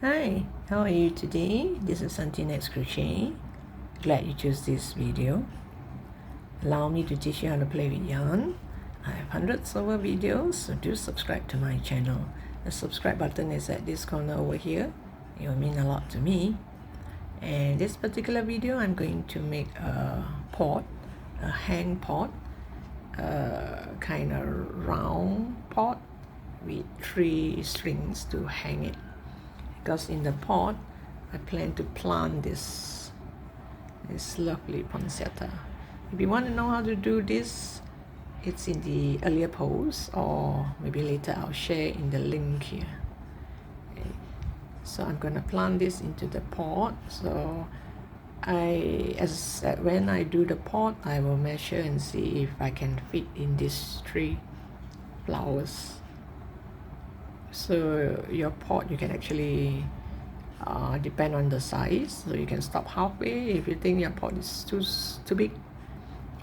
Hi, how are you today? This is Auntie Nat's Crochet. Glad you chose this video. Allow me to teach you how to play with yarn. I have hundreds of videos, so do subscribe to my channel. The subscribe button is at this corner over here. It will mean a lot to me. And this particular video, I'm going to make a pot, a hang pot, a kind of round pot with 3 strings to hang it. Because in the pot, I plan to plant this lovely poinsettia. If you want to know how to do this, it's in the earlier post, or maybe later I'll share in the link here. Okay. So I'm going to plant this into the pot. So when I do the pot, I will measure and see if I can fit in these 3 flowers. So your pot, you can actually depend on the size, so you can stop halfway. If you think your pot is too big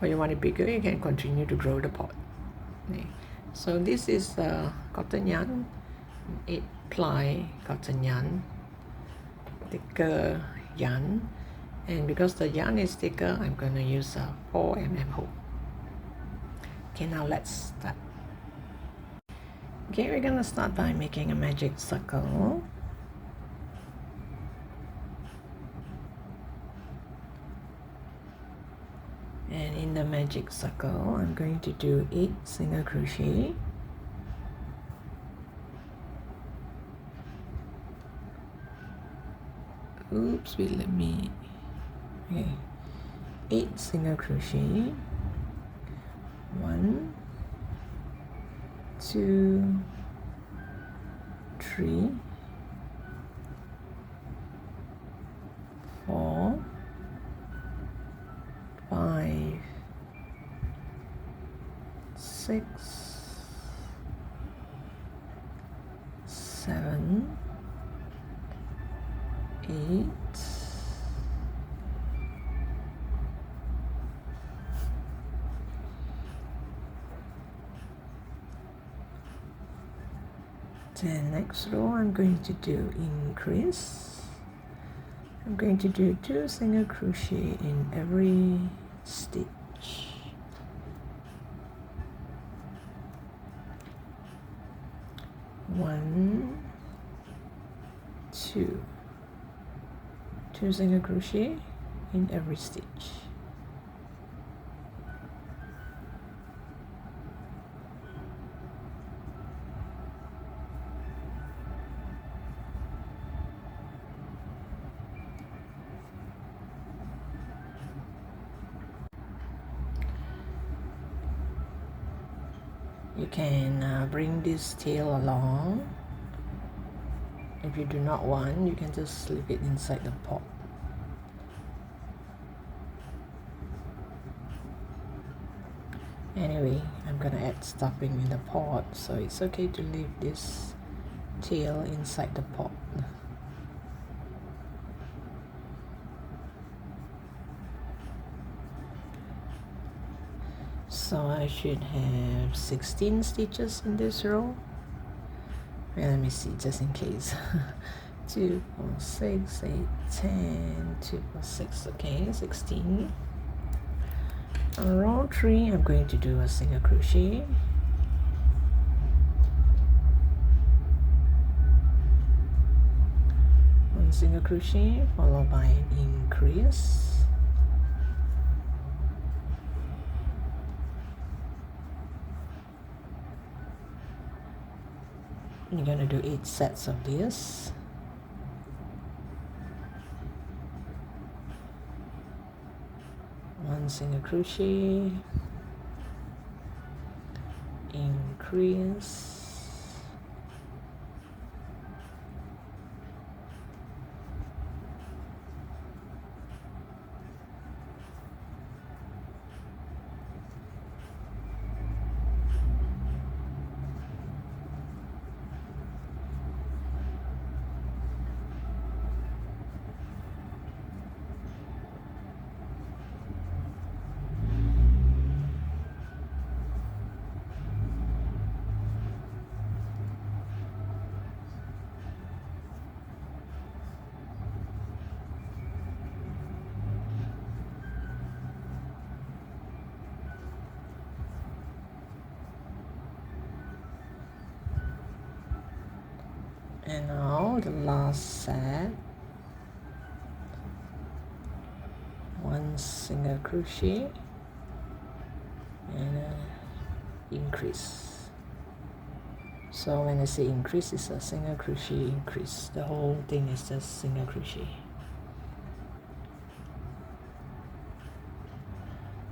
or you want it bigger, you can continue to grow the pot. Okay. So this is cotton yarn, 8-ply cotton yarn, thicker yarn, and because the yarn is thicker, I'm going to use a 4mm hook. Okay, now let's start. Okay, we're going to start by making a magic circle. And in the magic circle, I'm going to do 8 single crochet. Oops, wait, let me, okay, 8 single crochet, 1, 2, 3, 4, 5, 6, 7, 8, 10. Next row, I'm going to do increase. I'm going to do 2 single crochet in every stitch. 1, 2, 2 single crochet in every stitch. You can bring this tail along. If you do not want, you can just slip it inside the pot. Anyway, I'm gonna add stuffing in the pot, so it's okay to leave this tail inside the pot. So I should have 16 stitches in this row. Well, let me see, just in case. 2, 4, 6, 8, 10, 2, 4, 6, okay, 16. On row 3, I'm going to do a single crochet. One single crochet followed by an increase. You're going to do 8 sets of this. One single crochet, increase, And now the last set, 1 single crochet and increase. So when I say increase, it's a single crochet increase. The whole thing is just single crochet.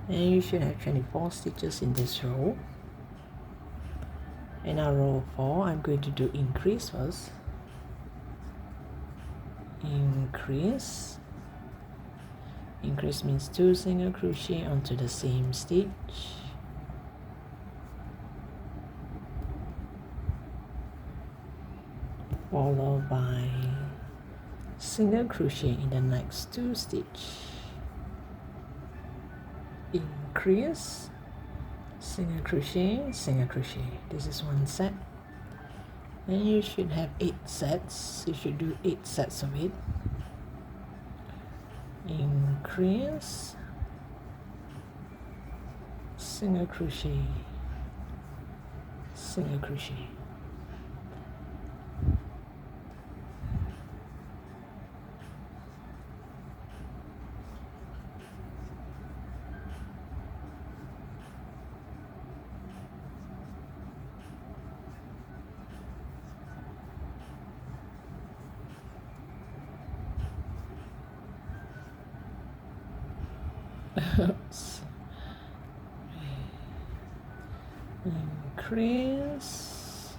And you should have 24 stitches in this row. In our row 4, I'm going to do increase first. Increase. Increase means 2 single crochet onto the same stitch. Followed by single crochet in the next 2 stitches. Increase, single crochet, single crochet. This is 1 set. And you should have 8 sets. You should do 8 sets of it. Increase, single crochet, single crochet. Increase,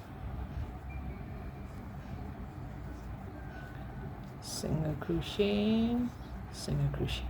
single crochet, single crochet.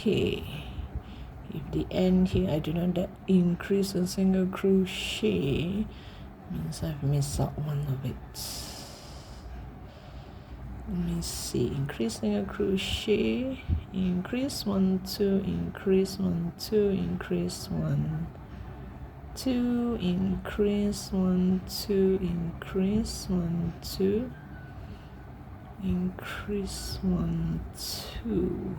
Okay, if the end here I do not increase a single crochet, means I've missed out one of it. Let me see, increase single crochet, increase 1 2, increase 1 2, increase 1 2, increase 1 2, increase 1 2, increase 1 2.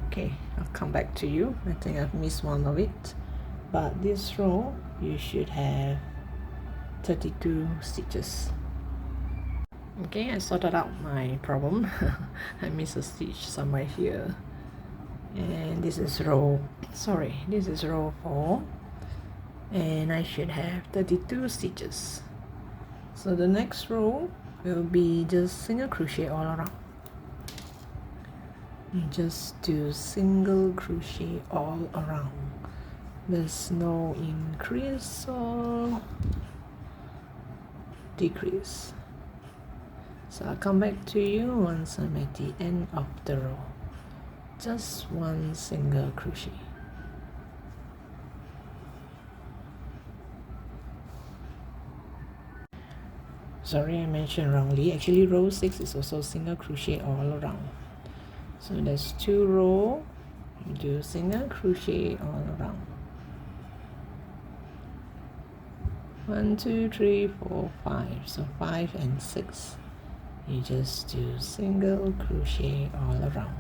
Okay, I'll come back to you. I think I've missed one of it. But this row, you should have 32 stitches. Okay, I sorted out my problem. I missed a stitch somewhere here. And this is row 4. And I should have 32 stitches. So the next row will be just single crochet all around. Just do single crochet all around. There's no increase or decrease. So I'll come back to you once I'm at the end of the row. Just 1 single crochet. Sorry, I mentioned wrongly. Actually, row 6 is also single crochet all around. So there's 2 rows, you do single crochet all around. 1 2 3 4 5. So 5 and 6, you just do single crochet all around.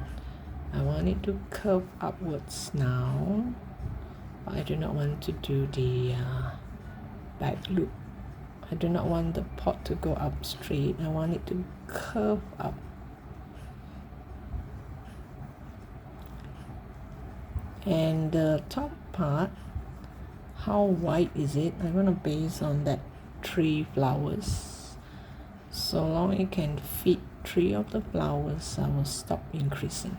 I want it to curve upwards now. I do not want to do the back loop. I do not want the pot to go up straight. I want it to curve up. And the top part, how wide is it? I'm going to base on that 3 flowers. So long it can fit 3 of the flowers, I will stop increasing.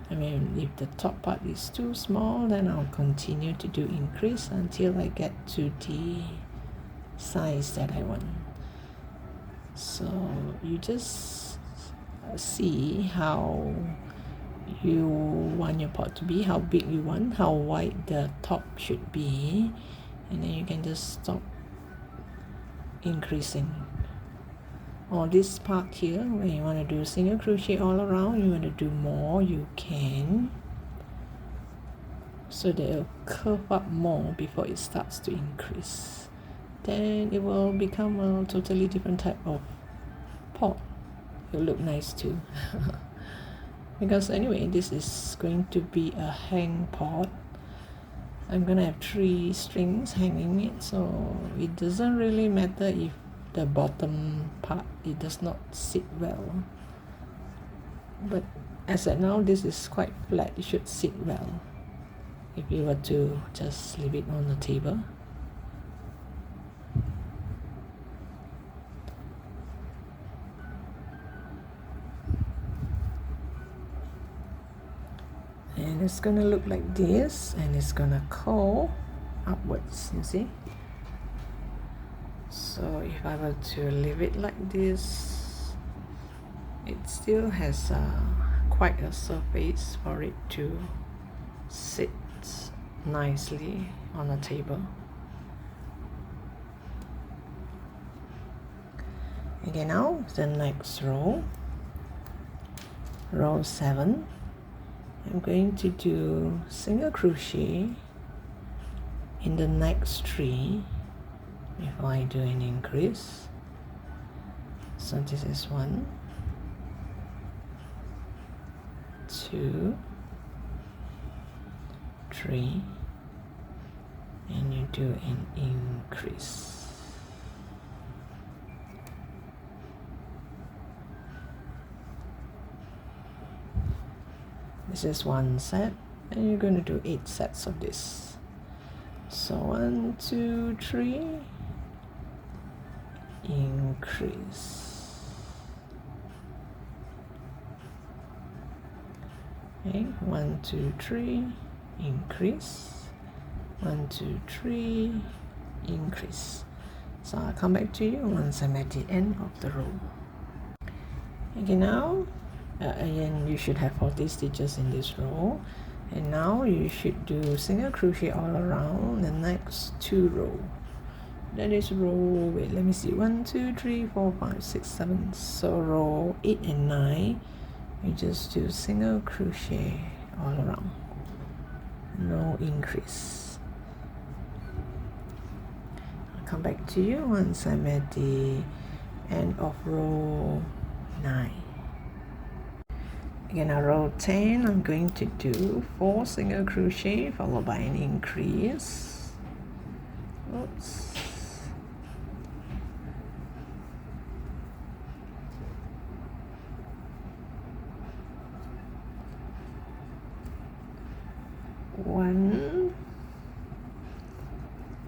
I mean, if the top part is too small, then I'll continue to do increase until I get to the size that I want. So you just see how you want your pot to be, how big you want, how wide the top should be, and then you can just stop increasing. On this part here, when you want to do single crochet all around, you want to do more, you can, so that it'll curve up more before it starts to increase. Then it will become a totally different type of pot. It'll look nice too. Because anyway, this is going to be a hang pot. I'm gonna have 3 strings hanging it, so it doesn't really matter if the bottom part it does not sit well. But as at now, this is quite flat. It should sit well if you were to just leave it on the table. And it's gonna look like this, and it's gonna curl upwards, you see. So if I were to leave it like this, it still has quite a surface for it to sit nicely on a table. Okay, now the next row, row 7. I'm going to do single crochet in the next 3 before I do an increase. So this is 1, 2, 3, and you do an increase. This is 1 set, and you're going to do 8 sets of this. So 1, 2, 3, increase. Okay, 1, 2, 3, increase. 1, 2, 3, increase. So I'll come back to you once I'm at the end of the row. Okay, now again, you should have 40 stitches in this row, and now you should do single crochet all around the next 2 rows. That is row, wait, let me see, 1, 2, 3, 4, 5, 6, 7. So row 8 and 9, you just do single crochet all around, no increase. I'll come back to you once I'm at the end of row 9. Again, on row 10, I'm going to do 4 single crochet followed by an increase. Oops. One,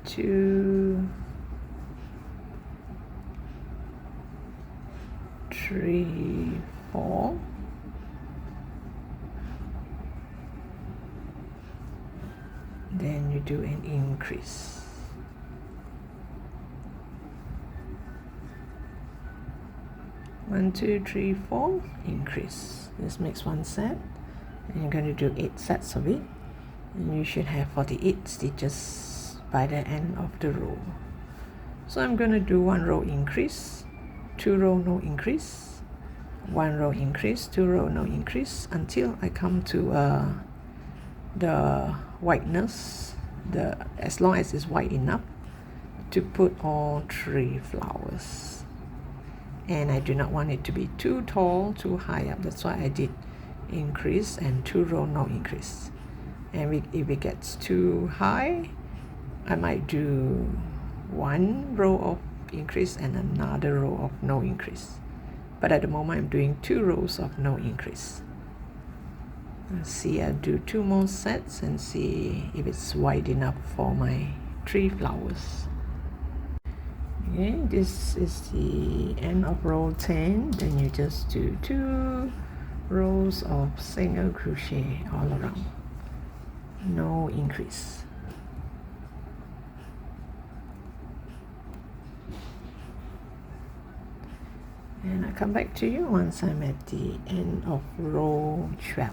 2, 3, 4. Then you do an increase. One, 2, 3, 4, increase. This makes 1 set, and you're going to do 8 sets of it, and you should have 48 stitches by the end of the row. So I'm going to do 1 row increase, 2 row no increase, 1 row increase, 2 row no increase, until I come to the whiteness, as long as it's white enough to put all 3 flowers. And I do not want it to be too tall, too high up. That's why I did increase and 2 row no increase. And if it gets too high, I might do 1 row of increase and another row of no increase. But at the moment I'm doing 2 rows of no increase. Let's see, I'll do 2 more sets and see if it's wide enough for my 3 flowers. Okay, this is the end of row 10. Then you just do 2 rows of single crochet all around, no increase. And I'll come back to you once I'm at the end of row 12.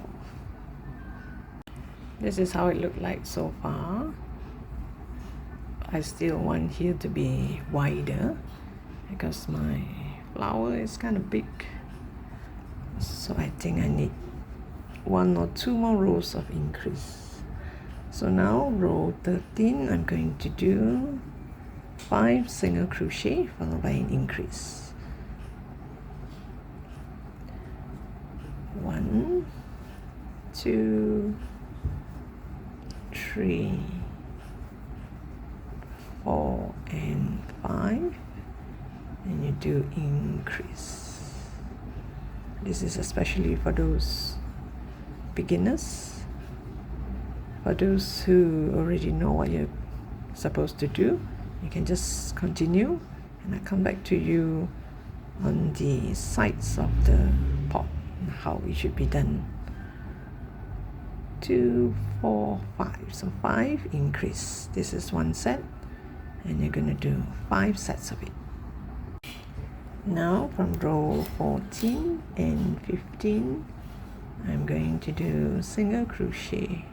This is how it looked like so far. I still want here to be wider because my flower is kind of big, so I think I need 1 or 2 more rows of increase. So now row 13, I'm going to do 5 single crochet followed by an increase. 1, 2, 3, 4 and 5, and you do increase. This is especially for those beginners, for those who already know what you're supposed to do. You can just continue, and I come back to you on the sides of the pot and how it should be done. 2, 4, 5. So 5 increase. This is 1 set, and you're going to do 5 sets of it. Now from row 14 and 15, I'm going to do single crochet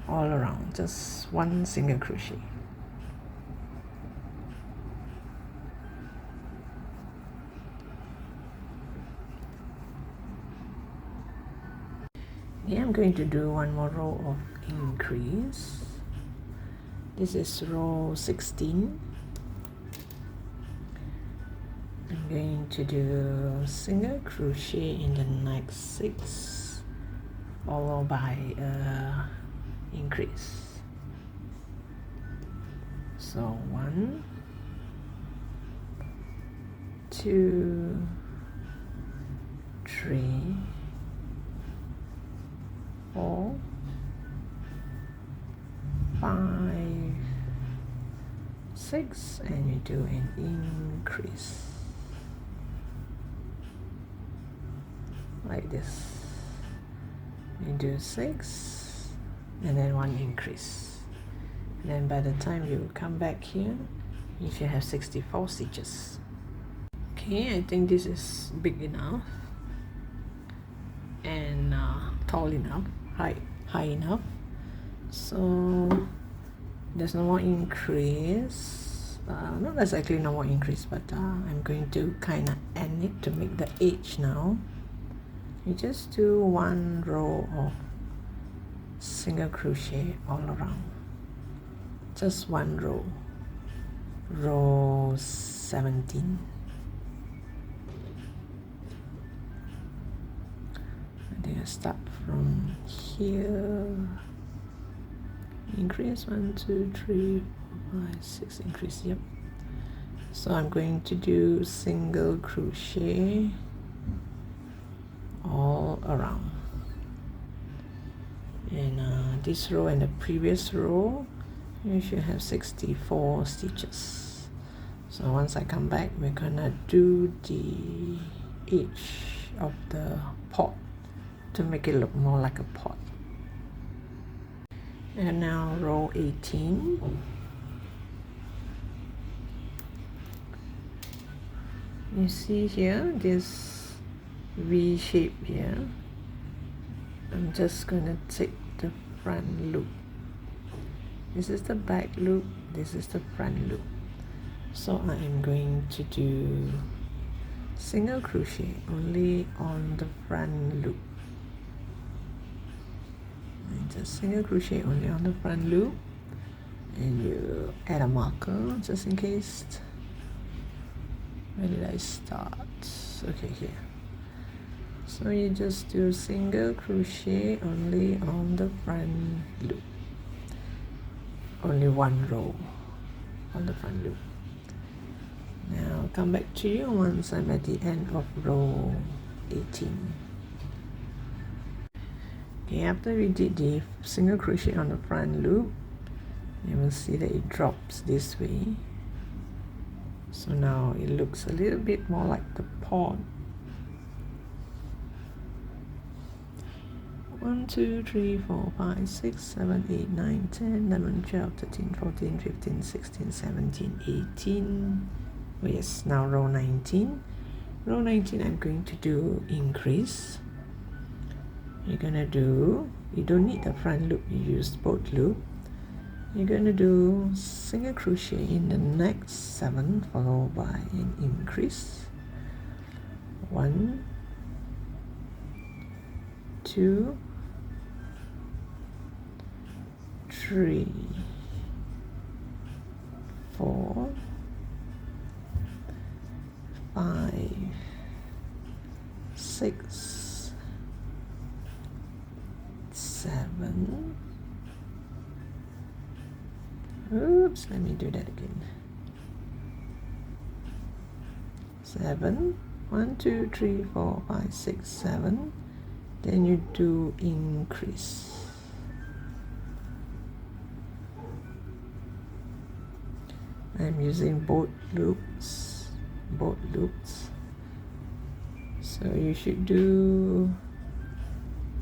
all around, just 1 single crochet. Okay, I'm going to do 1 more row of increase. This is row 16. I'm going to do single crochet in the next 6, followed by increase. So 1, 2, 3, 4, 5, 6, and you do an increase like this. You do 6 and then 1 increase, and then by the time you come back here, you should have 64 stitches. Okay, I think this is big enough and tall enough, high enough. So there's no more increase, not exactly no more increase, but I'm going to kind of end it to make the edge now. You just do 1 row of single crochet all around, just 1 row, row 17. I think I start from here, increase 1, 2, 3, 4, 5, 6, increase. Yep. So I'm going to do single crochet all around, and this row and the previous row you should have 64 stitches. So once I come back, we're gonna do the edge of the pot to make it look more like a pot. And now row 18. You see here this V shape here. I'm just gonna take the front loop. This is the back loop, this is the front loop. So I am going to do single crochet only on the front loop, and just single crochet only on the front loop, and you add a marker just in case. Where did I start? Okay, here. So you just do single crochet only on the front loop, only 1 row on the front loop. Now I'll come back to you once I'm at the end of row 18. Okay, after we did the single crochet on the front loop, you will see that it drops this way. So now it looks a little bit more like the pot. 1, 2, 3, 4, 5, 6, 7, 8, 9, 10, 11, 12, 13, 14, 15, 16, 17, 18. Oh yes, now row 19. Row 19, I'm going to do increase. You're gonna do you don't need the front loop, you use both loop. You're going to do single crochet in the next 7 followed by an increase. 1, 2, 3, 4, 5, 6, 7. Oops, let me do that again. 7, 1, 2, 3, 4, 5, 6, 7. Then you do increase. I'm using both loops, so you should do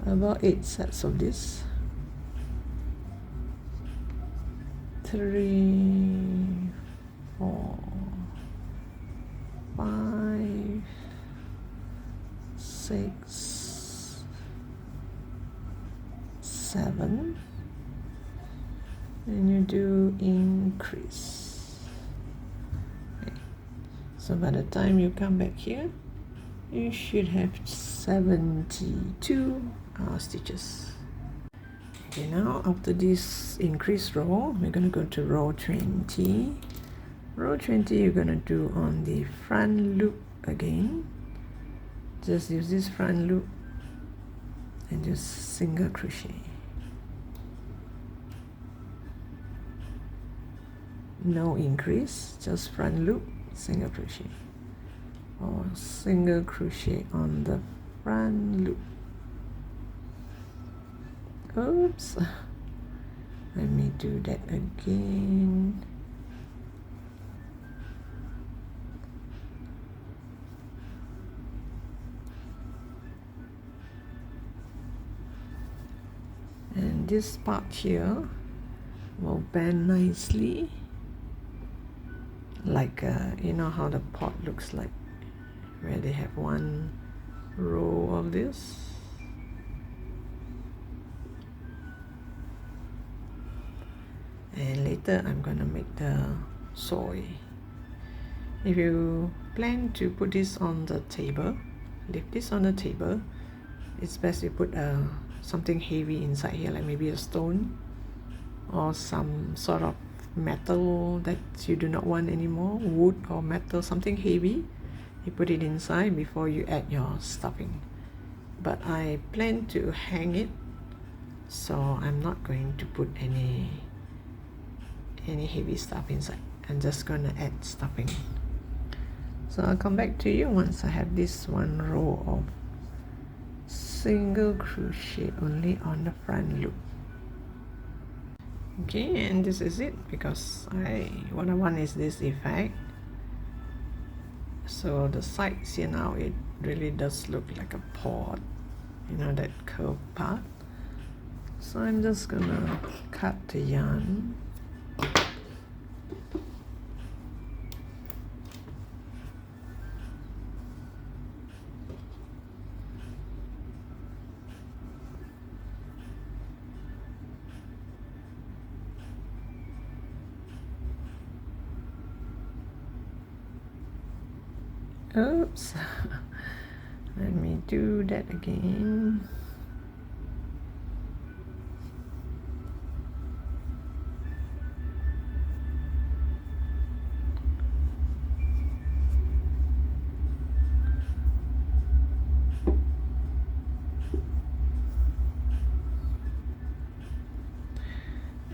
about 8 sets of this. 3, 4, 5, 6, 7, and you do increase. So by the time you come back here, you should have 72 stitches. Okay, now after this increase row, we're going to go to row 20. Row 20 you're going to do on the front loop again. Just use this front loop and just single crochet. No increase, just front loop, single crochet, or single crochet on the front loop. Oops, let me do that again. And this part here will bend nicely, like you know how the pot looks like, where they have one row of this. And later I'm gonna make the soy. If you plan to put this on the table, leave this on the table, it's best you put something heavy inside here, like maybe a stone or some sort of metal that you do not want anymore, wood or metal, something heavy. You put it inside before you add your stuffing. But I plan to hang it, so I'm not going to put any heavy stuff inside. I'm just gonna add stuffing. So I'll come back to you once I have this one row of single crochet only on the front loop. Okay, and this is it, because what I want is this effect. So the sides here now, it really does look like a pot, you know, that curved part. So I'm just gonna cut the yarn. Oops, let me do that again.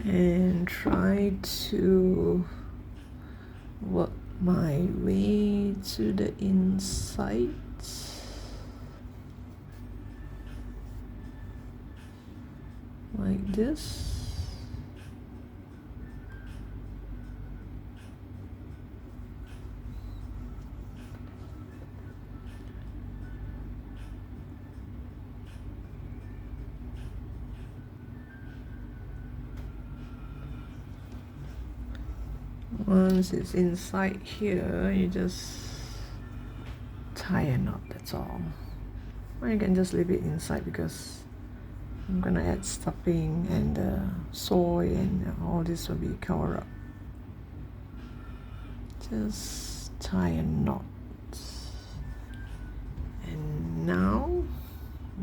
And try to work my way to the inside. Like this. Once it's inside here, you just tie a knot, that's all. Or you can just leave it inside, because I'm gonna add stuffing and soy, and all this will be covered up. Just tie a knot. And now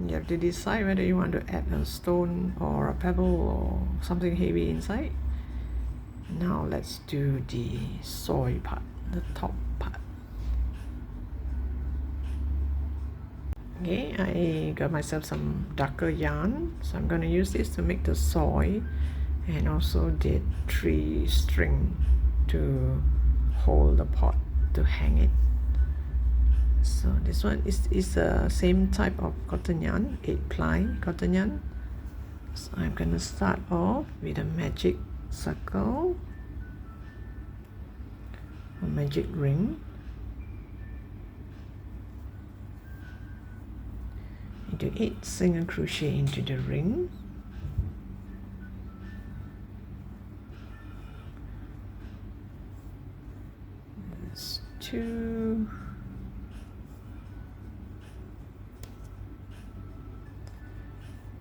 you have to decide whether you want to add a stone or a pebble or something heavy inside. Now let's do the soy part, the top part. Okay, I got myself some darker yarn, so I'm going to use this to make the soy, and also the 3 string to hold the pot to hang it. So this one is the same type of cotton yarn, 8-ply cotton yarn. So I'm going to start off with a magic circle, a magic ring, into 8 single crochet into the ring. There's 2,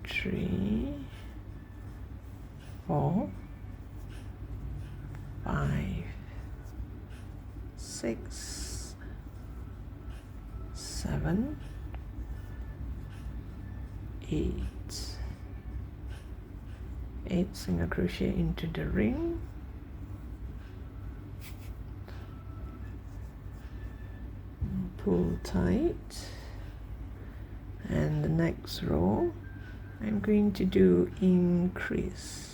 3, 4, 5, 6, 7, 8 single crochet into the ring, pull tight, and the next row I'm going to do increase.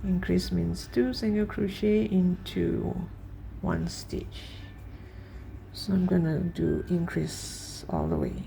Increase means 2 single crochet into 1 stitch. So I'm gonna do increase all the way.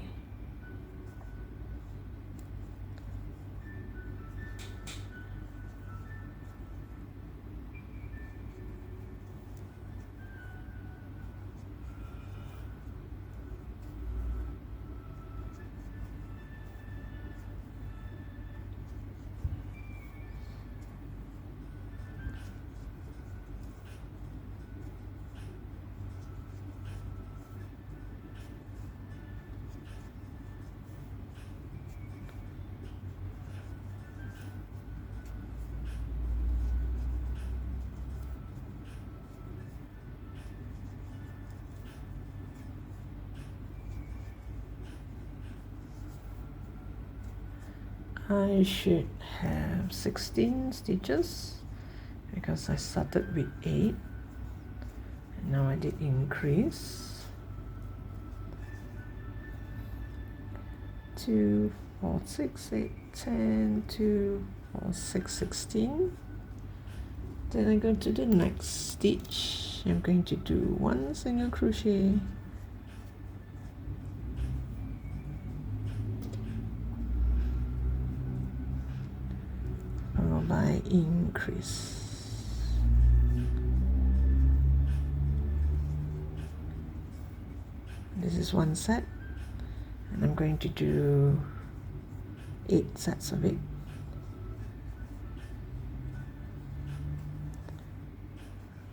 I should have 16 stitches because I started with 8 and now I did increase. 2, 4, 6, 8, 10, 2, 4, 6, 16. Then I go to the next stitch. I'm going to do 1 single crochet, followed by increase. This is 1 set, and I'm going to do 8 sets of it.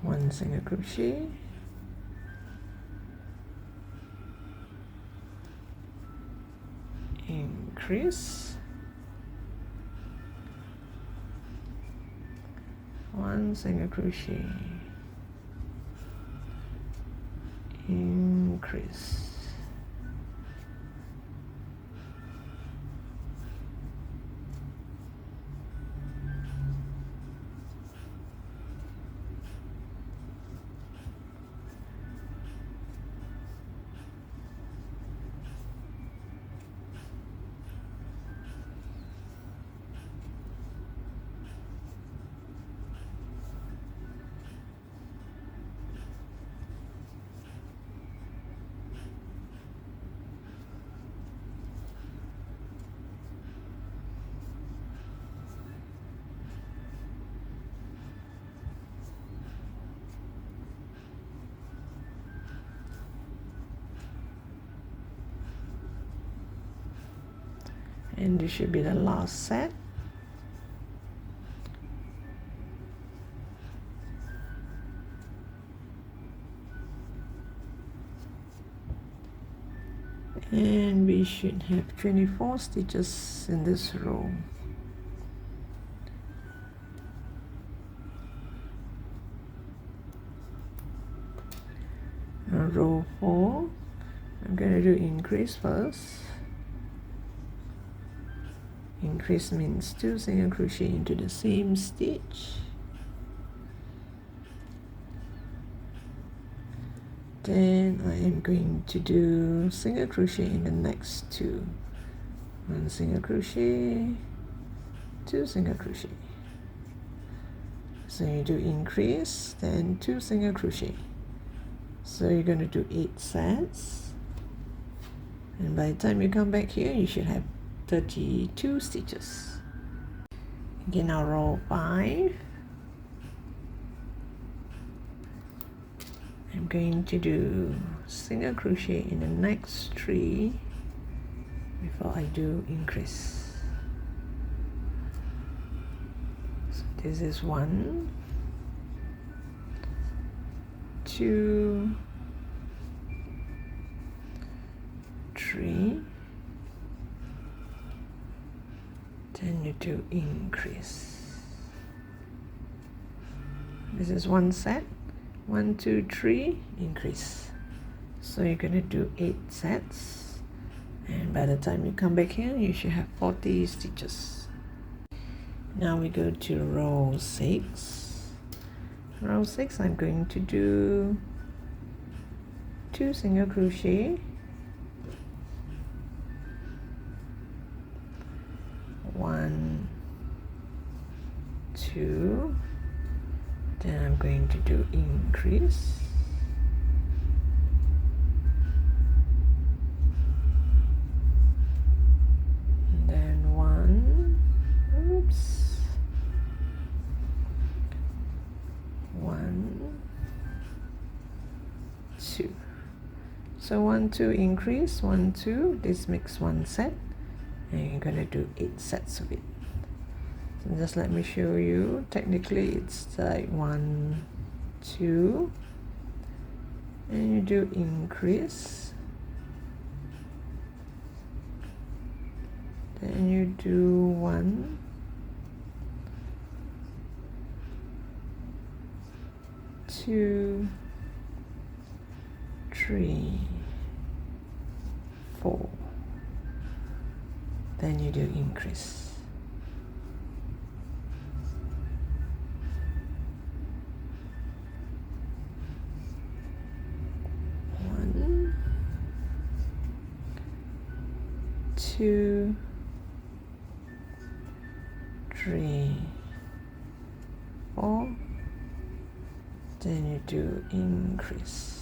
One single crochet, increase, 1 single crochet, increase, and this should be the last set. and we should have 24 stitches in this row. Now row 4, I'm going to do increase first. Increase means 2 single crochet into the same stitch. Then I am going to do single crochet in the next 2. 1 single crochet, 2 single crochet. So you do increase, then 2 single crochet. So you're going to do 8 sets, and by the time you come back here you should have 32 stitches. Again, now row 5. I'm going to do single crochet in the next 3 before I do increase. So this is 1, 2, 3, then you do increase. This is 1 set, 1, 2, 3, increase. So you're going to do 8 sets, and by the time you come back here you should have 40 stitches. Now we go to row 6. Row 6, I'm going to do 2 single crochet, 1, 2, then I'm going to do increase, and then 1, 1, 2. So 1, 2, increase, 1, 2, this makes 1 set, and you're going to do 8 sets of it. So just let me show you. Technically it's like 1, 2, and you do increase, then you do 1, 2, 3, 4, then you do increase. 1, 2, 3, 4, then you do increase.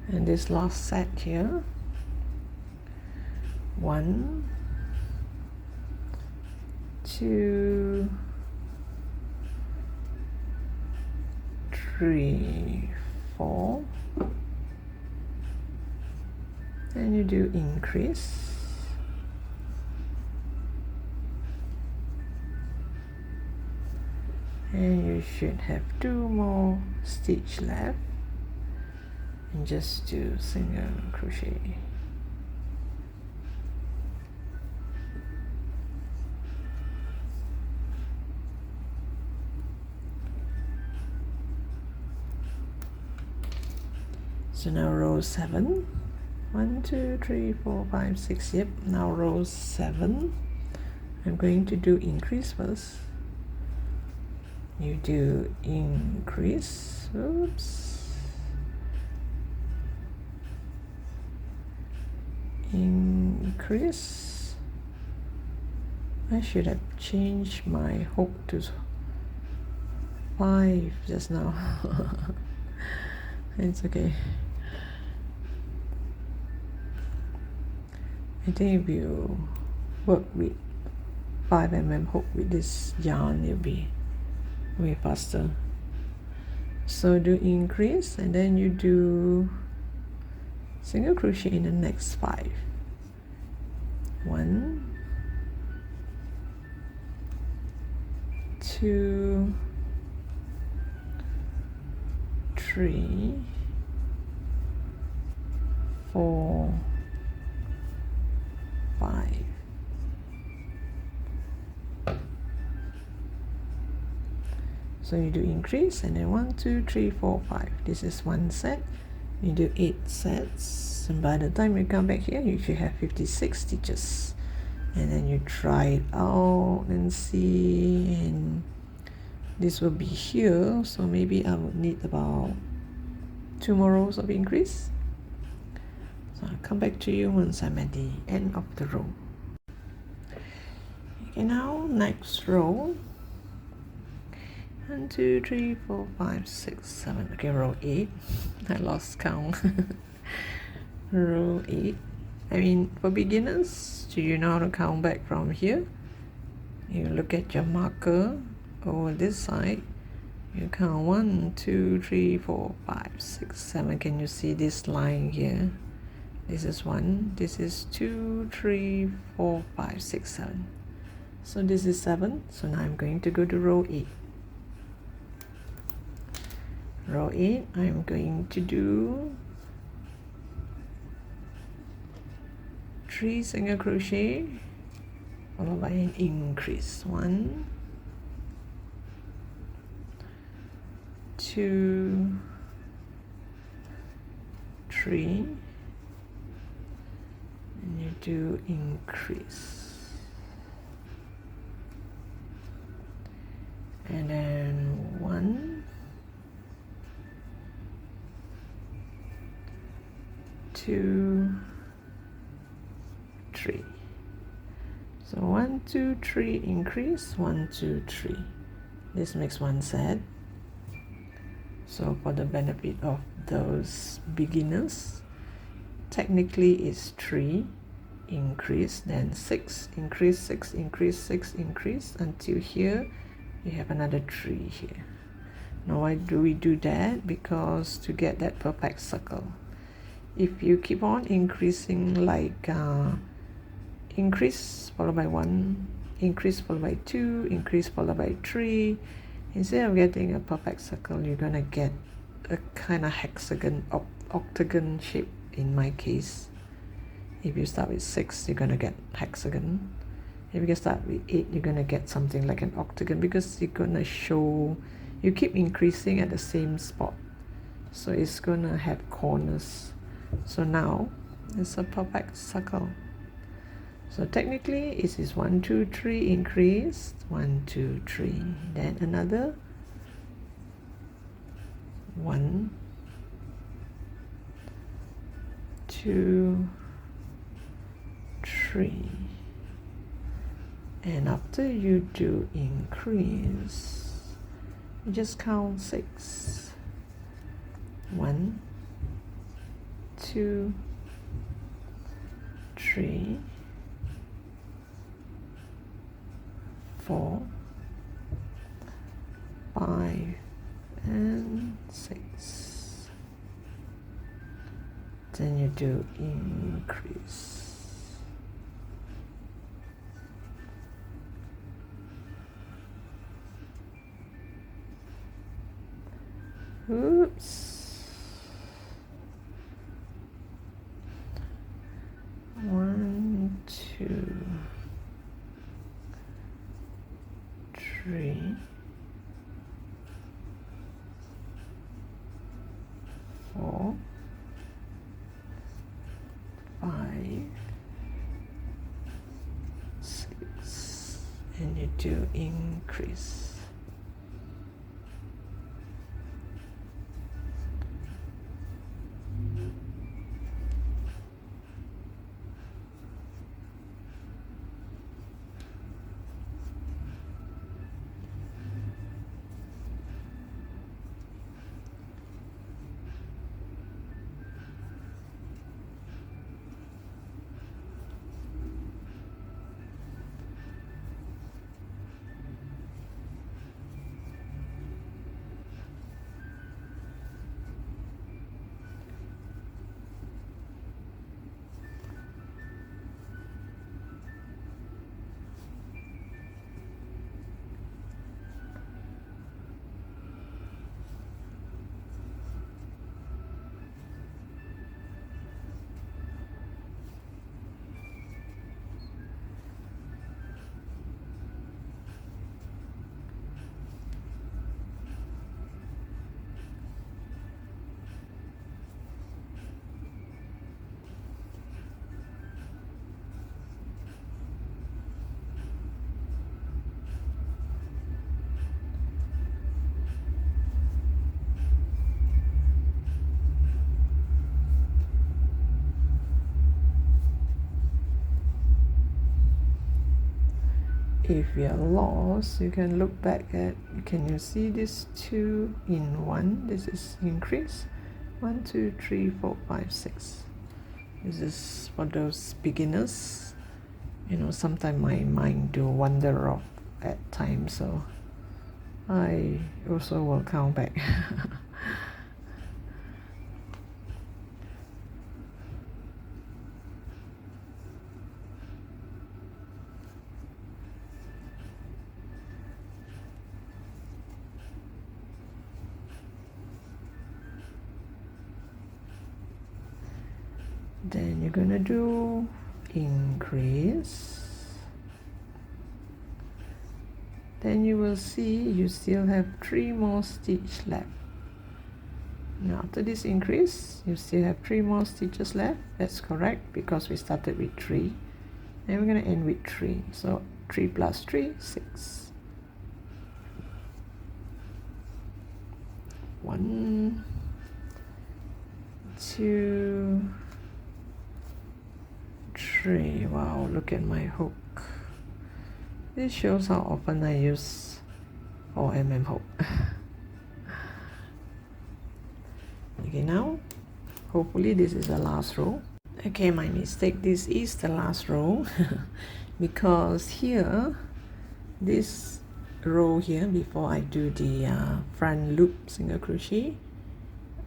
And this last set here, 1, 2, 3, 4, and you do increase, and you should have 2 more stitch left, and just do single crochet. So now row 7. 1 2 3 4 5 6. Yep, now row 7. I'm going to do increase first. You do increase. Oops. Increase. I should have changed my hook to 5 just now. It's okay. I think if you work with 5mm hook with this yarn, it'll be way faster. So do increase, and then you do single crochet in the next 5. 1 2 3 4 5. So you do increase, and then 1 2 3 4 5. This is one set. You do 8 sets, and by the time you come back here, you should have 56 stitches. And then you try it out and see, and this will be here, so maybe I would need about 2 more rows of increase. So I'll come back to you once I'm at the end of the row. Okay, now next row. 1 2 3 4 5 6 7. Okay, row 8. I lost count. Row 8. I mean, for beginners, do you know how to count back from here? You look at your marker over this side. You count 1 2 3 4 5 6 7. Can you see this line here? This is 1. This is 2 3 4 5 6 7. So this is 7. So now I'm going to go to row 8. Row 8, I'm going to do 3 single crochet followed by an increase. 1 2 3, and you do increase, and then 1 2 3. So 1 2 3 increase, 1 2 3. This makes one set. So for the benefit of those beginners, technically it's 3 increase, then 6 increase, 6 increase, 6 increase, until here you have another 3 here. Now why do we do that? Because to get that perfect circle. If you keep on increasing, like increase followed by 1, increase followed by 2, increase followed by 3, instead of getting a perfect circle, you're gonna get a kind of hexagon, octagon shape in my case. If you start with 6, you're gonna get hexagon. If you start with 8, you're gonna get something like an octagon, because you're gonna show, you keep increasing at the same spot, so it's gonna have corners. So now it's a perfect circle. So technically it is 1 2 3 increase, 1 2 3, then another 1 2 3, and after you do increase, you just count 6. 1 2 3 4 5 and 6. Then you do increase. Oops. 1 2 3 4 to increase. If you're lost, you can look back at, can you see this 2 in 1? This is increase. 1, 2, 3, 4, 5, 6. This is for those beginners. You know, sometimes my mind do wander off at times, so I also will count back. Then you're gonna do increase. Then you will see you still have 3 more stitches left. Now after this increase, you still have 3 more stitches left. That's correct because we started with 3 and we're gonna end with 3. So 3 plus 3, 6. 1, 2, 3. Wow, look at my hook. This shows how often I use 4mm hook. Okay, now hopefully this is the last row. Okay, my mistake, this is the last row because here, this row here, before I do the front loop single crochet,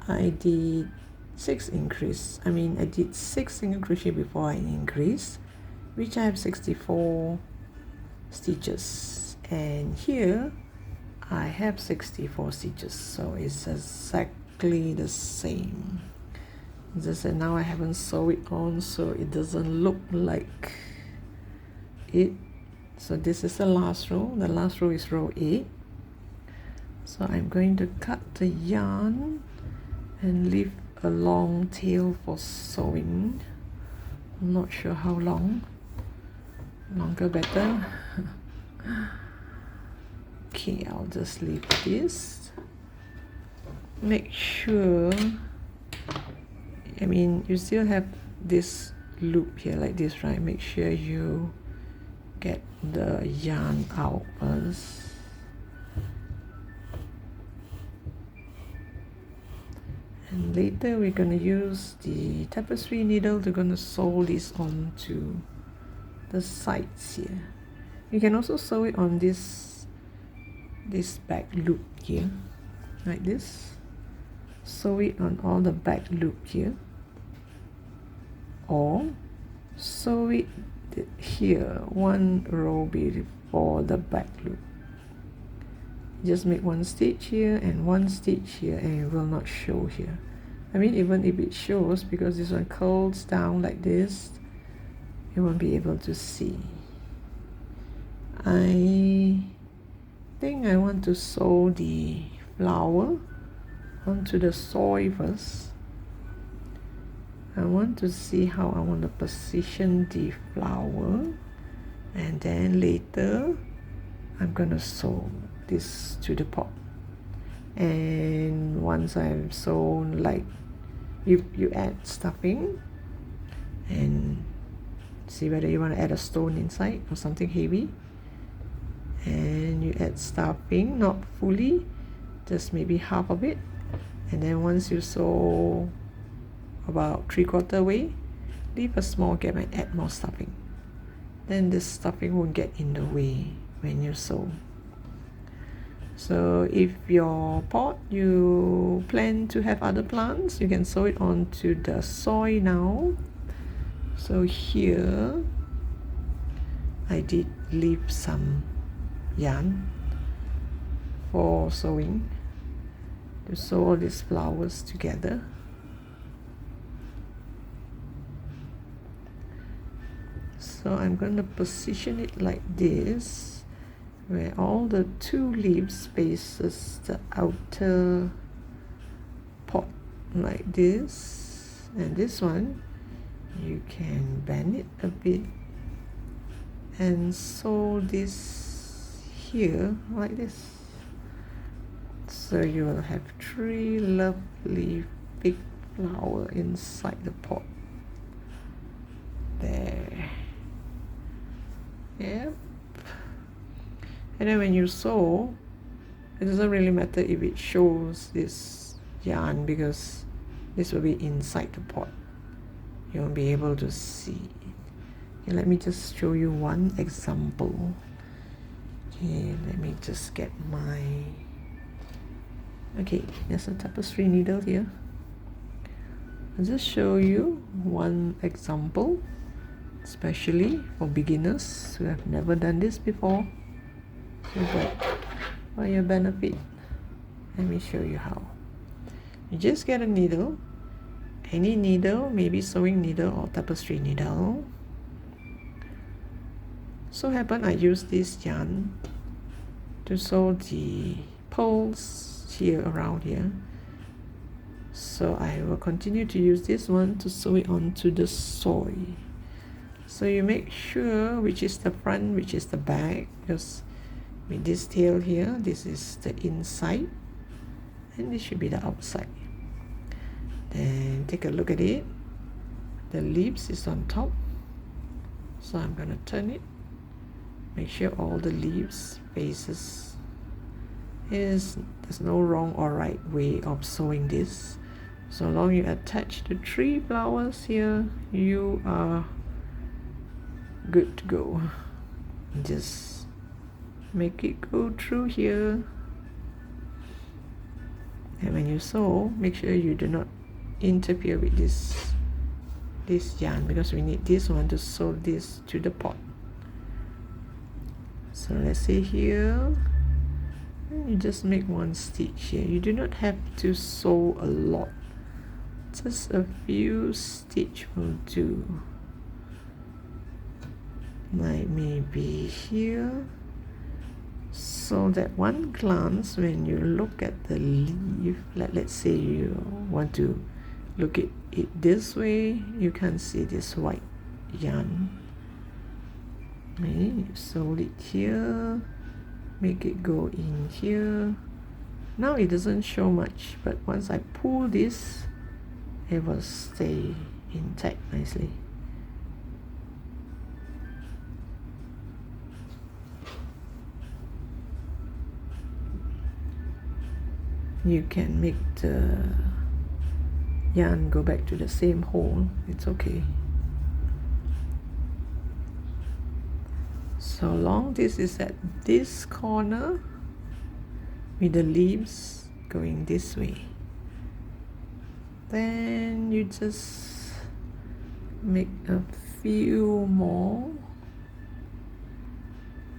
I did 6 increase. I did 6 single crochet before I increase, which I have 64 stitches, and here I have 64 stitches, so it's exactly the same. Just that now I haven't sewed it on, so it doesn't look like it. So this is the last row. The last row is row 8. So I'm going to cut the yarn and leave a long tail for sewing. I'm not sure how long. Longer better. Okay, I'll just leave this. Make sure, you still have this loop here like this, right? Make sure you get the yarn out first. And later we're going to use the tapestry needle to gonna sew this onto the sides here. You can also sew it on this back loop here, like this. Sew it on all the back loop here, or sew it here, one row before the back loop. Just make one stitch here and one stitch here, and it will not show here. Even if it shows, because this one curls down like this, you won't be able to see. I think I want to sew the flower onto the soil first. I want to see how I want to position the flower, and then later I'm gonna sew this to the pot, and once I've sewn, like you add stuffing and see whether you want to add a stone inside or something heavy, and you add stuffing, not fully, just maybe half of it, and then once you sew about 3/4 way, leave a small gap and add more stuffing. Then this stuffing won't get in the way when you sew. So if your pot you plan to have other plants, you can sew it onto the soil now. So here I did leave some yarn for sewing to sew all these flowers together. So I'm going to position it like this, where all the 2 leaves faces the outer pot like this, and this one you can bend it a bit and sew this here like this. So you will have 3 lovely big flowers inside the pot. There. Yep. And then when you sew, it doesn't really matter if it shows this yarn, because this will be inside the pot. You won't be able to see. Okay, let me just show you one example. Okay, let me just get my... Okay, there's a tapestry needle here. I'll just show you one example, especially for beginners who have never done this before. So but for your benefit, let me show you how. You just get a needle, any needle, maybe sewing needle or tapestry needle. So happen I use this yarn to sew the pearls here around here. So I will continue to use this one to sew it onto the soil. So you make sure which is the front, which is the back, because with this tail here, this is the inside and this should be the outside. Then take a look at it. The leaves is on top, so I'm going to turn it. Make sure all the leaves faces. There's no wrong or right way of sewing this. So long you attach the 3 flowers here, you are good to go. Just make it go through here, and when you sew, make sure you do not interfere with this yarn, because we need this one to sew this to the pot. So let's say here, you just make 1 stitch here. You do not have to sew a lot, just a few stitch will do. Like maybe here, so that one glance when you look at the leaf, let's say you want to look at it this way, you can see this white yarn. Okay, you sew it here, make it go in here. Now it doesn't show much, but once I pull this, it will stay intact nicely. You can make the yarn go back to the same hole, it's okay. So long this is at this corner with the leaves going this way, then you just make a few more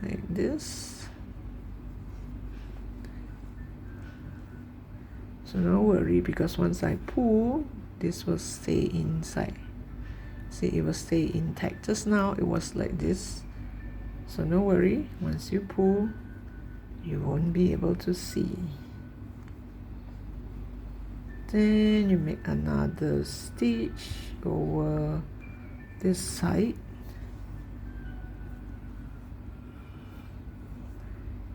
like this. So no worry, because once I pull, this will stay inside. See, it will stay intact. Just now it was like this. So no worry, once you pull, you won't be able to see. Then you make another stitch over this side.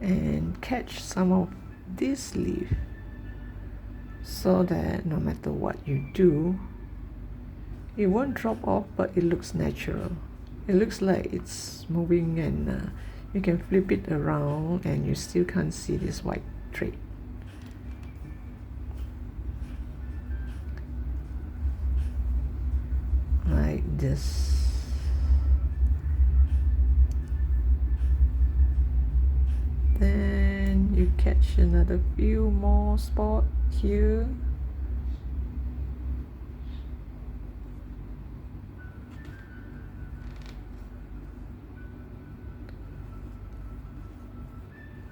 and catch some of this leaf so that no matter what you do, it won't drop off, but it looks natural. It looks like it's moving, and you can flip it around and you still can't see this white thread. Like this. Then you catch another few more spots here.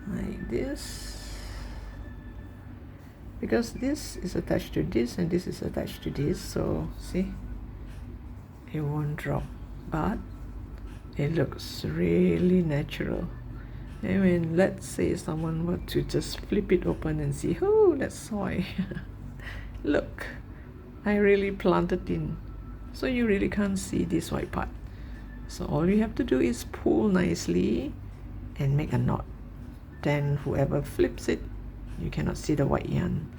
Like this. Because this is attached to this and this is attached to this, so see, it won't drop, but it looks really natural. And when, let's say, someone were to just flip it open and see, oh, that's soy. Look, I really planted in. So you really can't see this white part. So all you have to do is pull nicely and make a knot. Then whoever flips it, you cannot see the white yarn.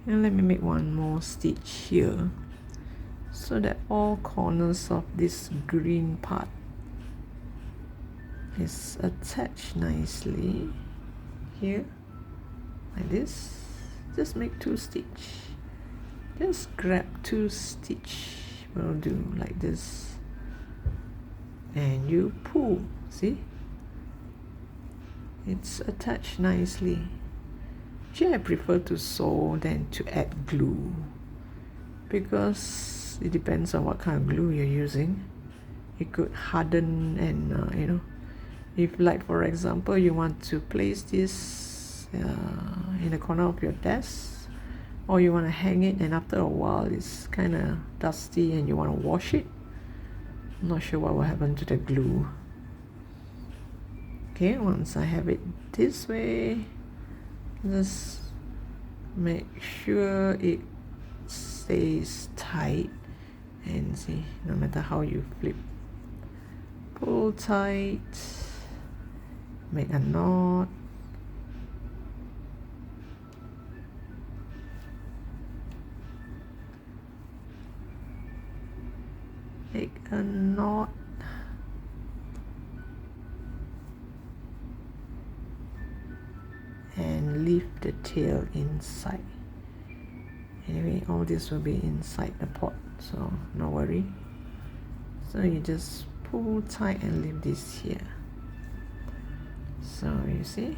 And let me make one more stitch here, so that all corners of this green part is attached nicely here, like this. Just make 2 stitch. Just grab 2 stitch will do, like this, and you pull. See, it's attached nicely. Actually, I prefer to sew than to add glue, because it depends on what kind of glue you're using. It could harden, and if, like for example, you want to place this in the corner of your desk, or you want to hang it, and after a while it's kind of dusty and you want to wash it, I'm not sure what will happen to the glue. Okay, once I have it this way, just make sure it stays tight, and see, no matter how you flip, pull tight, make a knot, make a knot, and leave the tail inside. Anyway, all this will be inside the pot, so no worry. So you just pull tight and leave this here. So you see,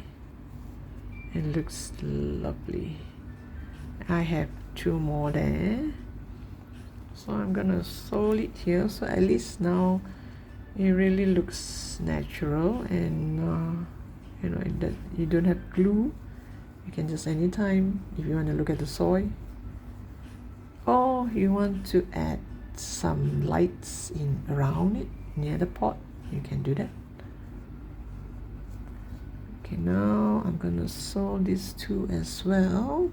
it looks lovely. I have 2 more there, so I'm gonna sew it here, so at least now it really looks natural, and you don't have glue. You can just anytime, if you want to look at the soy, or you want to add some lights in around it near the pot, you can do that. Okay, now I'm gonna sew these 2 as well.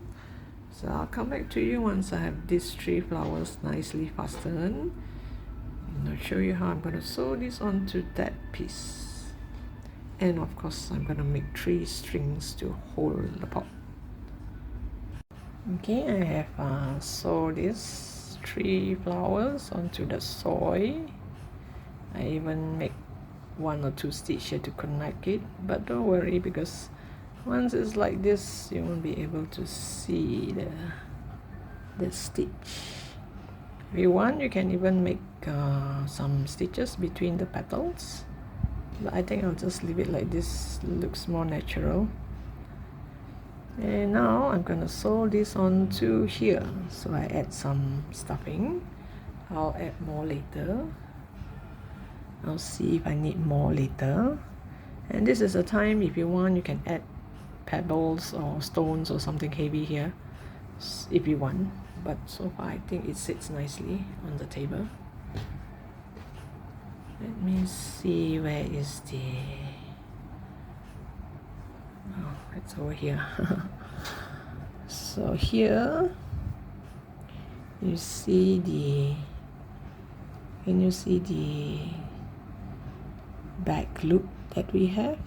So I'll come back to you once I have these 3 flowers nicely fastened, and I'll show you how I'm gonna sew this onto that piece. And of course, I'm gonna make 3 strings to hold the pot. Okay, I have sewed these 3 flowers onto the soy. I even make 1 or 2 stitches here to connect it, but don't worry, because once it's like this, you won't be able to see the stitch. If you want, you can even make some stitches between the petals, but I think I'll just leave it like this. It looks more natural. And now I'm gonna sew this onto here. So I add some stuffing. I'll add more later. I'll see if I need more later. And this is a time, if you want, you can add pebbles or stones or something heavy here if you want, but so far I think it sits nicely on the table. Let me see, where is the... oh, it's over here. So here you see the... can you see the back loop that we have?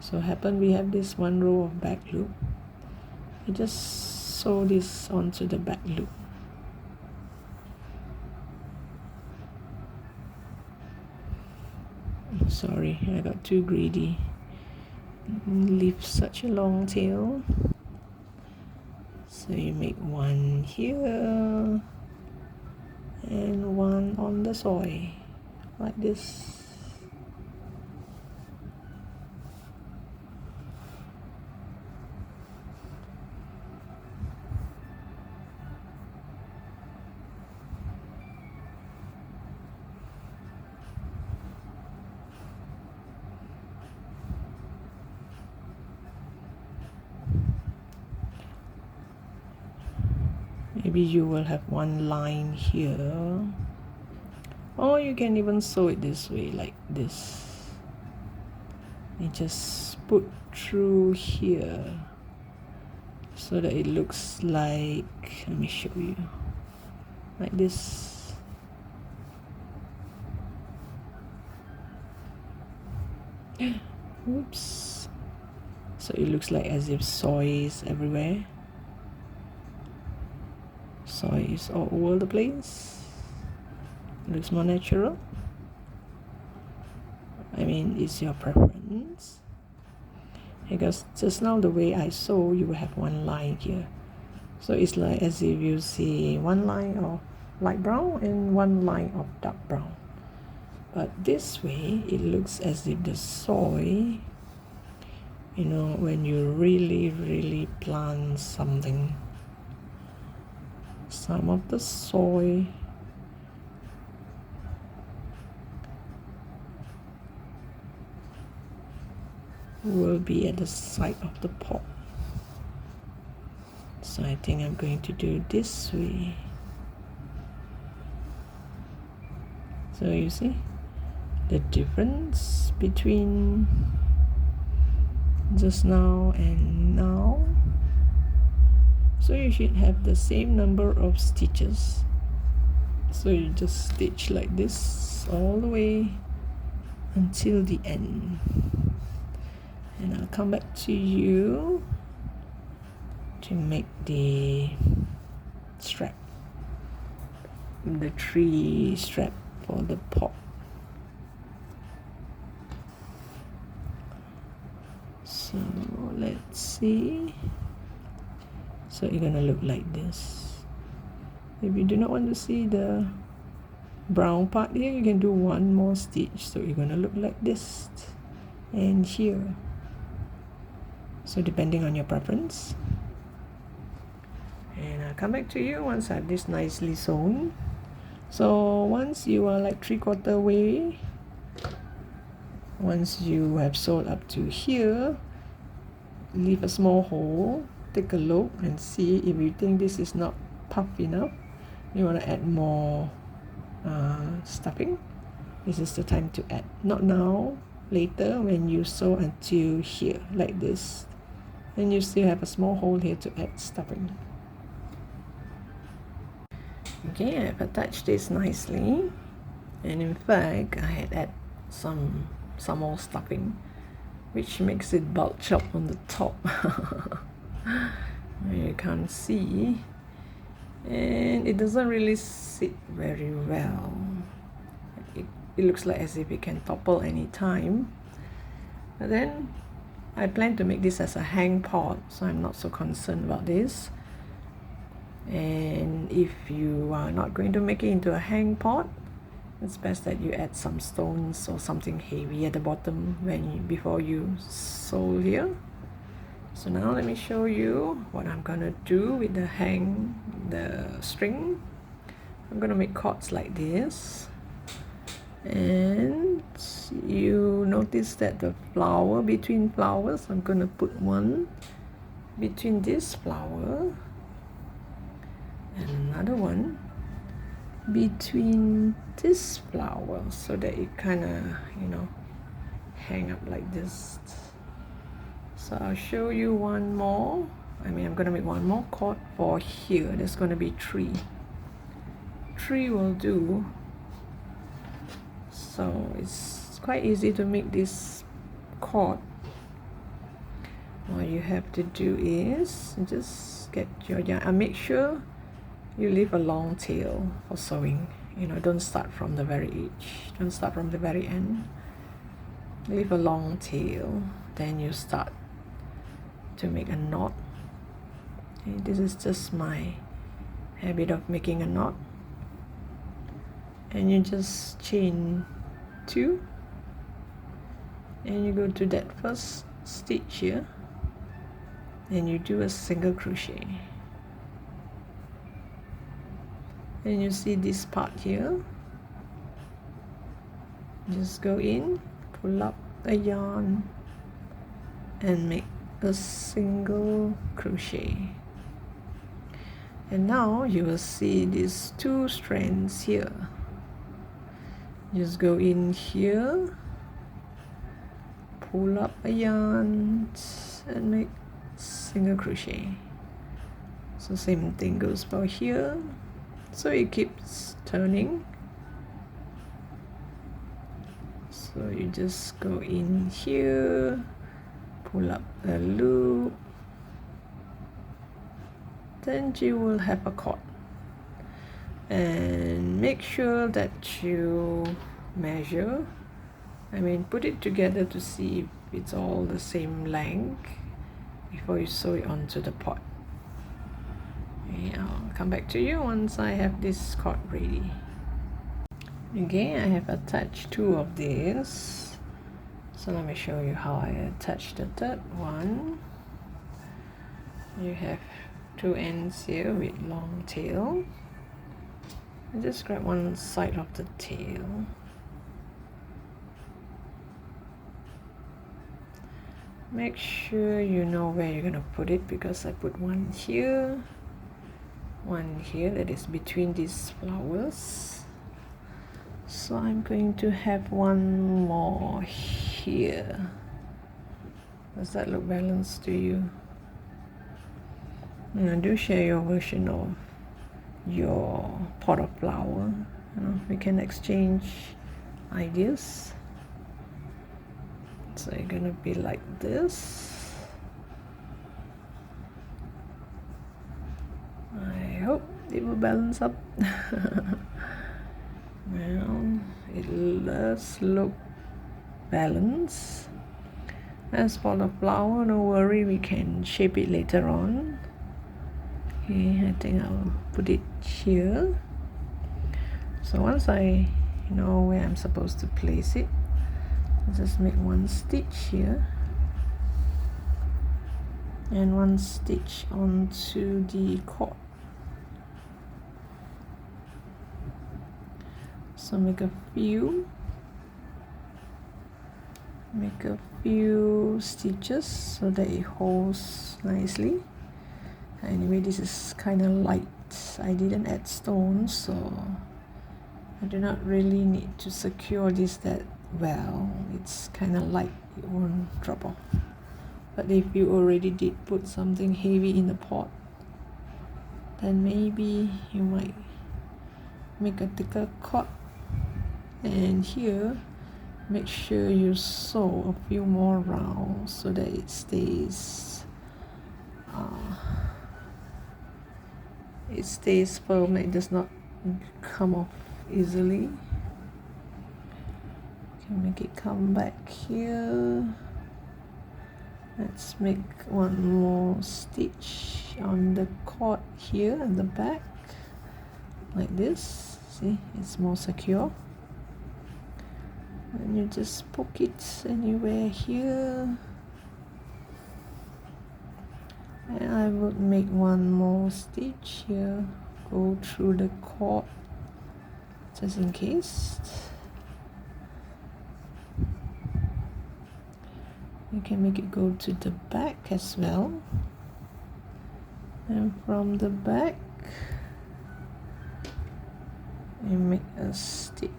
So happen we have this one row of back loop. I just sew this onto the back loop. Sorry, I got too greedy. Leave such a long tail. So you make one here and one on the soy, like this. Maybe you will have one line here, or you can even sew it this way, like this. You just put through here so that it looks like, let me show you, like this. Oops. So it looks like as if soy is everywhere. Soy is all over the place. It looks more natural. I mean, it's your preference. Because just now the way I sew, you will have one line here. So it's like as if you see one line of light brown and one line of dark brown. But this way, it looks as if the soy, you know, when you really plant something, some of the soy will be at the side of the pot. So I think I'm going to do this way. So you see the difference between just now and now. So you should have the same number of stitches. So you just stitch like this all the way until the end. And I'll come back to you to make the strap, the tree strap for the pot. So let's see. So it's gonna look like this. If you do not want to see the brown part here, you can do one more stitch. So it's gonna look like this and here. So depending on your preference. And I'll come back to you once I have this nicely sewn. So once you are like 3/4 way, once you have sewed up to here, leave a small hole, take a look and see if you think this is not puffed enough. You want to add more stuffing. This is the time to add. Not now, later when you sew until here, like this. Then you still have a small hole here to add stuffing. Okay, I've attached this nicely, and in fact I had added some more stuffing, which makes it bulge up on the top. You can't see, and it doesn't really sit very well. It looks like as if it can topple anytime. But then I plan to make this as a hang pot, so I'm not so concerned about this. And if you are not going to make it into a hang pot, it's best that you add some stones or something heavy at the bottom before you sew here. So now let me show you what I'm gonna do with the string. I'm gonna make cords like this, and you notice that the flower between flowers, I'm gonna put one between this flower and another one between this flower, so that it kind of, you know, hang up like this. So I'll show you one more. I'm gonna make one more cord for here. There's gonna be three will do. So it's quite easy to make this cord have to do is just get your yarn and make sure you leave a long tail for sewing. You know, don't start from the very edge, don't start from the very end. Leave a long tail, then you start to make a knot. Okay, this is just my habit of making a knot, and you just chain 2 and you go to that first stitch here and you do a single crochet, and you see this part here, just go in, pull up a yarn and make a single crochet. And now you will see these 2 strands here. Just go in here, pull up a yarn and make single crochet. So same thing goes for here, so it keeps turning. So you just go in here, pull up a loop, then you will have a cord. And make sure that you measure, put it together to see if it's all the same length before you sew it onto the pot. Okay, I'll come back to you once I have this cord ready. Okay, I have attached 2 of these, so let me show you how I attach the third one. You have 2 ends here with long tail. I just grab one side of the tail. Make sure you know where you're gonna put it, because I put one here, that is between these flowers. So I'm going to have one more here. Does that look balanced to you? And do share your version of your pot of flower. We can exchange ideas. So you're gonna be like this. I hope it will balance up. Well, it does look balanced. As for the flower, no worry, we can shape it later on. Okay, I think I'll put it here. So once I know where I'm supposed to place it, I'll just make one stitch here and one stitch onto the cord. So make a few stitches so that it holds nicely. Anyway, this is kind of light. I didn't add stones, so I do not really need to secure this that well. It's kind of light, it won't drop off. But if you already did put something heavy in the pot, then maybe you might make a thicker cord. And here, make sure you sew a few more rounds so that it stays firm, it does not come off easily. You can make it come back here. Let's make one more stitch on the cord here at the back, like this. See, it's more secure. And you just poke it anywhere here. And I would make one more stitch here, go through the cord just in case. You can make it go to the back as well, and from the back you make a stitch,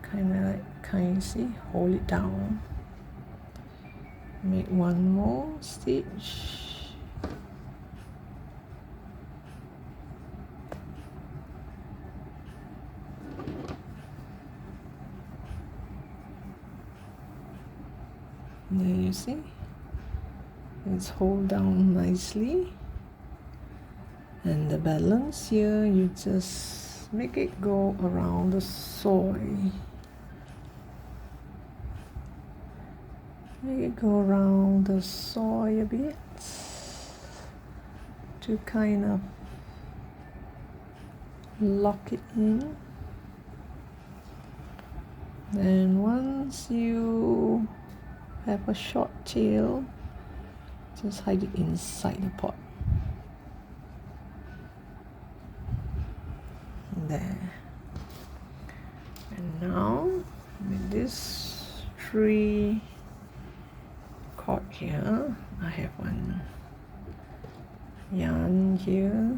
can you see, hold it down, make one more stitch, then you you see? It's hold down nicely. And the balance here, you just make it go around the soil. Make it go around the soil a bit to kind of lock it in. And once you have a short tail, just hide it inside the pot. There. And now with this 3 cord here, I have one yarn here.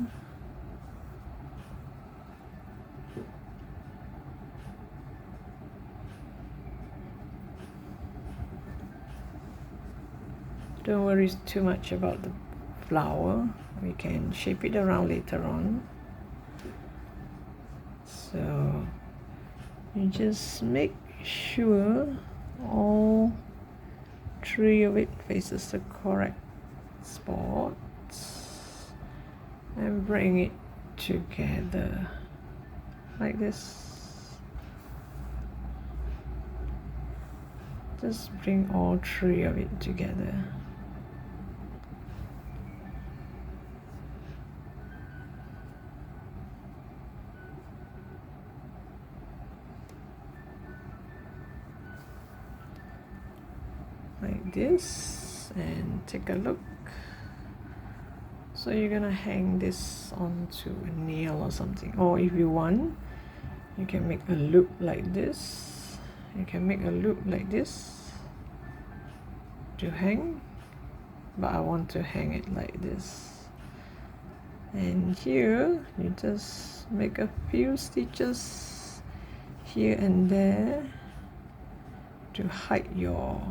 Don't worry too much about the flower. We can shape it around later on. So you just make sure all 3 of it faces the correct spots and bring it together like this. Just bring all 3 of it together. Like this, and take a look. So you're gonna hang this onto a nail or something, or if you want, you can make a loop like this. You can make a loop like this to hang, but I want to hang it like this. And here you just make a few stitches here and there to hide your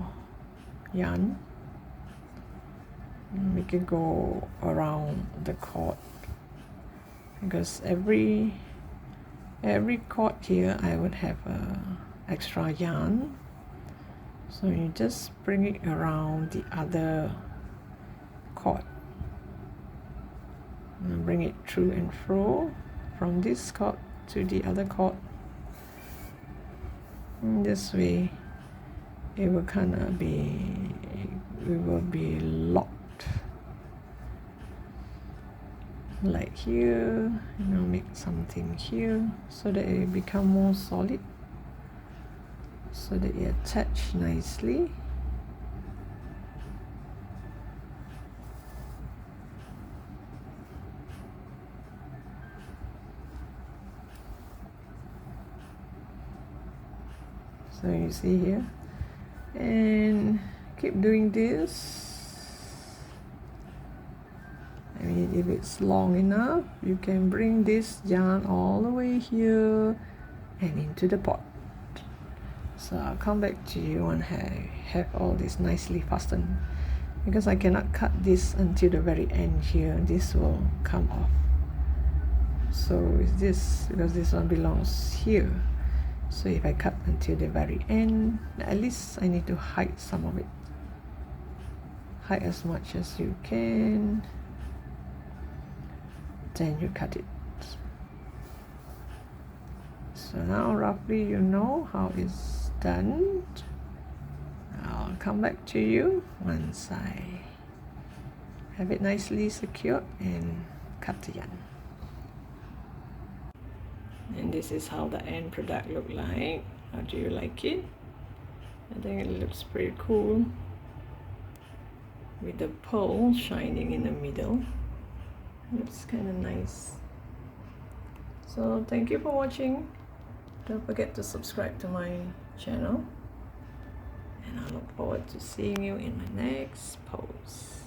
yarn. Make it go around the cord, because every cord here I would have a extra yarn, so you just bring it around the other cord and bring it through and fro from this cord to the other cord. In this way it will kind of be, we will be locked like here. You know, make something here so that it become more solid, so that it attach nicely. So you see here, and keep doing this. I mean, if it's long enough, you can bring this yarn all the way here and into the pot. So I'll come back to you when I have all this nicely fastened, because I cannot cut this until the very end here. This will come off. So with this, because this one belongs here, so if I cut until the very end, at least I need to hide some of it. Hide as much as you can, then you cut it. So now roughly you know how it's done. I'll come back to you once I have it nicely secured and cut the yarn. And this is how the end product look like. How do you like it? I think it looks pretty cool with the pearl shining in the middle. Looks kind of nice. So thank you for watching. Don't forget to subscribe to my channel, and I look forward to seeing you in my next post.